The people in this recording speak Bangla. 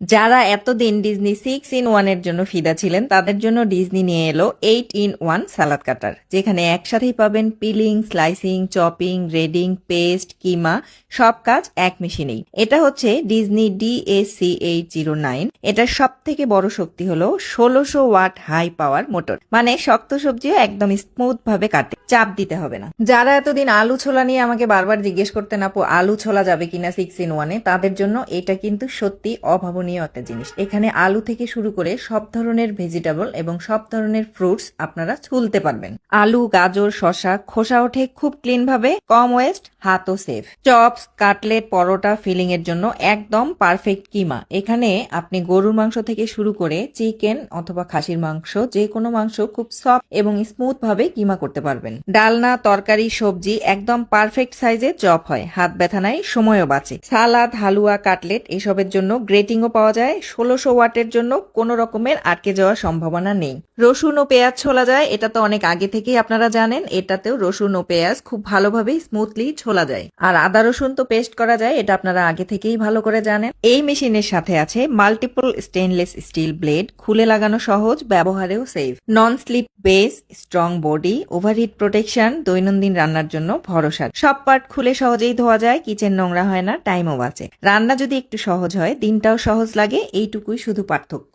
যারা এতদিন ডিজনি 6 in 1 এর জন্য ফিদা ছিলেন তাদের জন্য ডিজনি নিয়ে এলো 8 in 1 সালাদ কাটার, যেখানে একসাথেই পাবেন পিলিং, স্লাইসিং, চপিং, রেডিং, পেস্ট, কিমা, সব কাজ এক মেশিনেই। এটা হচ্ছে ডিজনি DAC809। এটার সব থেকে বড় শক্তি হলো 1600 ওয়াট হাই পাওয়ার মোটর, মানে শক্ত সবজিও একদম স্মুথ ভাবে কাটে, চাপ দিতে হবে না। যারা এতদিন আলু ছোলা নিয়ে আমাকে বারবার জিজ্ঞেস করতেন আপু আলু ছোলা যাবে কিনা 6 in 1-এ, তাদের জন্য এটা কিন্তু সত্যি অভাবনীয় একটা জিনিস। এখানে আলু থেকে শুরু করে সব ধরনের ভেজিটেবল এবং সব ধরনের ফ্রুটস আপনারা ছুলতে পারবেন। আলু, গাজর, শসা খোসা ওঠে খুব ক্লিন ভাবে, কম ওয়েস্ট, হাতও সেফ। চপস, কাটলেট, পরোটা, ফিলিং এর জন্য একদম পারফেক্ট কিমা। এখানে আপনি গরুর মাংস থেকে শুরু করে চিকেন অথবা খাসির মাংস, যে কোনো মাংস খুব সফট এবং স্মুথ ভাবে কিমা করতে পারবেন। ডালনা, তরকারি, সবজি একদম পারফেক্ট সাইজে চপ হয়, হাত ব্যথা নাই, সময়ও বাঁচে। সালাদ, হালুয়া, কাটলেট এসবের জন্য গ্রেটিংও পাওয়া যায়। 1600 ওয়াটের জন্য কোনো রকমের আটকে যাওয়ার সম্ভাবনা নেই। রসুন ও পেঁয়াজ ছোলা যায়, এটা তো অনেক আগে থেকেই আপনারা জানেন। এটাতেও রসুন ও পেঁয়াজ খুব ভালোভাবে স্মুথলি ছোলা যায়। আর আদা রসুন তো পেস্ট করা যায়, এটা আপনারা আগে থেকেই ভালো করে জানেন। এই মেশিনের সাথে আছে মাল্টিপল স্টেনলেস স্টিল ব্লেড, খুলে লাগানো সহজ, ব্যবহারেও safe. Non slip base, strong body, overheat protection, দৈনন্দিন রান্নার জন্য ভরসা। সব পার্ট খুলে সহজেই ধোয়া যায়, কিচেন নোংরা হয় না, টাইমও বাঁচে। রান্না যদি একটু সহজ হয়, দিনটাও সহজ লাগে, এইটুকুই শুধু পার্থক্য।